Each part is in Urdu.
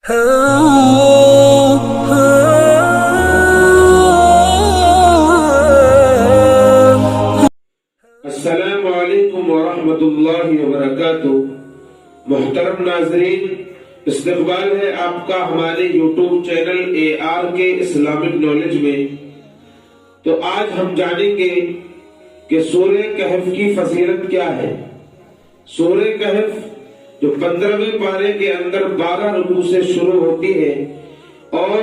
السلام علیکم ورحمۃ اللہ وبرکاتہ۔ محترم ناظرین، استقبال ہے آپ کا ہمارے YouTube channel ARK Islamic knowledge میں۔ تو آج ہم جانیں گے کہ سورہ کہف کی فضیلت کیا ہے۔ سورہ کہف جو 15ویں پارے کے اندر 12 رکوع سے شروع ہوتی ہے اور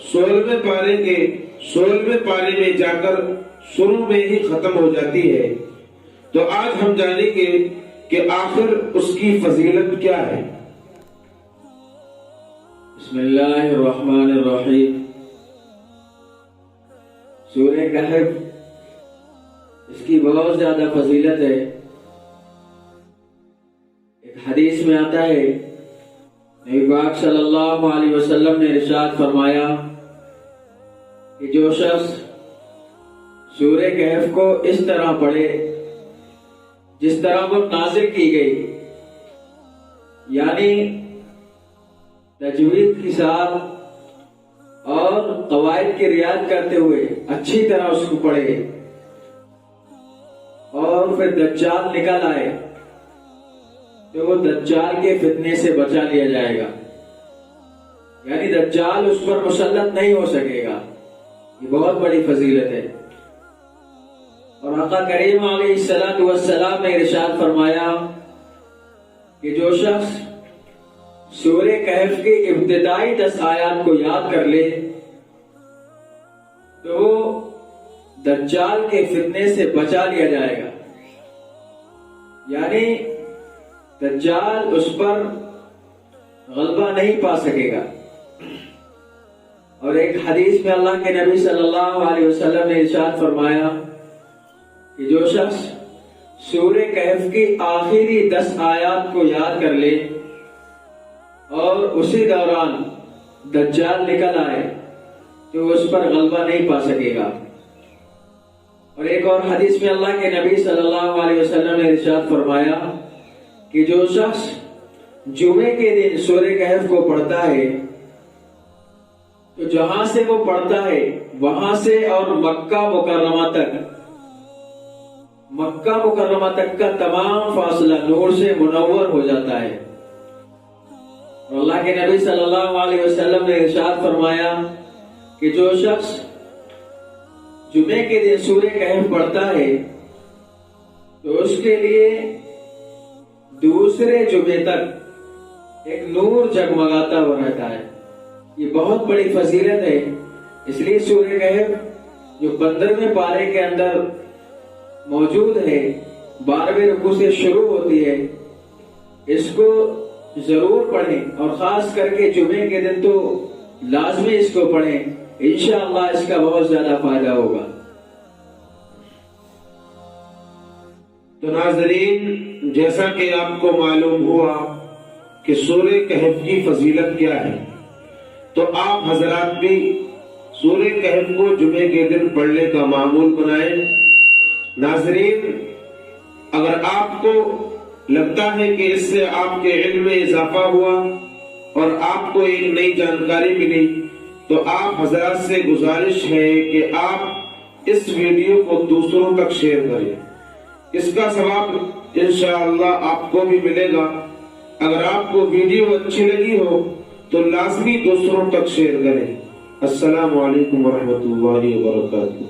16ویں پارے میں جا کر شروع میں ہی ختم ہو جاتی ہے، تو آج ہم جانیں گے کہ آخر اس کی فضیلت کیا ہے۔ بسم اللہ الرحمن الرحیم۔ سورہ کہف اس کی بہت زیادہ فضیلت ہے۔ ایک حدیث میں آتا ہے، نبی پاک صلی اللہ علیہ وسلم نے ارشاد فرمایا کہ جو شخص سورہ کہف کو اس طرح پڑھے جس طرح وہ نازل کی گئی، یعنی تجوید کے ساتھ اور قواعد کی رعایت کرتے ہوئے اچھی طرح اس کو پڑھے اور پھر دجال نکل آئے تو وہ دجال کے فتنے سے بچا لیا جائے گا، یعنی دجال اس پر مسلط نہیں ہو سکے گا۔ یہ بہت بڑی فضیلت ہے۔ اور آقا کریم علیہ السلام نے ارشاد فرمایا کہ جو شخص سورہ کہف کی ابتدائی 10 آیات کو یاد کر لے تو وہ دجال کے فتنے سے بچا لیا جائے گا، یعنی دجال اس پر غلبہ نہیں پا سکے گا۔ اور ایک حدیث میں اللہ کے نبی صلی اللہ علیہ وسلم نے ارشاد فرمایا کہ جو شخص سورہ کہف کی آخری 10 آیات کو یاد کر لے اور اسی دوران دجال نکل آئے تو اس پر غلبہ نہیں پا سکے گا۔ اور ایک اور حدیث میں اللہ کے نبی صلی اللہ علیہ وسلم نے ارشاد فرمایا کہ جو شخص جمعے کے دن سورہ کہف کو پڑھتا ہے تو جہاں سے وہ پڑھتا ہے وہاں سے اور مکہ مکرمہ تک کا تمام فاصلہ نور سے منور ہو جاتا ہے۔ اور اللہ کے نبی صلی اللہ علیہ وسلم نے ارشاد فرمایا کہ جو شخص جمعے کے دن سورہ کہف پڑھتا ہے تو اس کے لیے دوسرے جمعے تک ایک نور جگمگاتا ہوا رہتا ہے۔ یہ بہت بڑی فضیلت ہے۔ اس لیے سورہ کہف جو 15ویں پارے کے اندر موجود ہے، 12ویں رکوع سے شروع ہوتی ہے، اس کو ضرور پڑھیں اور خاص کر کے جمعے کے دن تو لازمی اس کو پڑھیں، انشاءاللہ اس کا بہت زیادہ فائدہ ہوگا۔ تو ناظرین، جیسا کہ آپ کو معلوم ہوا کہ سورہ کہف کی فضیلت کیا ہے، تو آپ حضرات بھی سورہ کہف کو جمعے کے دن پڑھنے کا معمول بنائیں۔ ناظرین، اگر آپ کو لگتا ہے کہ اس سے آپ کے علم میں اضافہ ہوا اور آپ کو ایک نئی جانکاری ملی، تو آپ حضرات سے گزارش ہے کہ آپ اس ویڈیو کو دوسروں تک شیئر کریں۔ اس کا ثواب انشاءاللہ آپ کو بھی ملے گا۔ اگر آپ کو ویڈیو اچھی لگی ہو تو لازمی دوسروں تک شیئر کریں۔ السلام علیکم ورحمۃ اللہ وبرکاتہ۔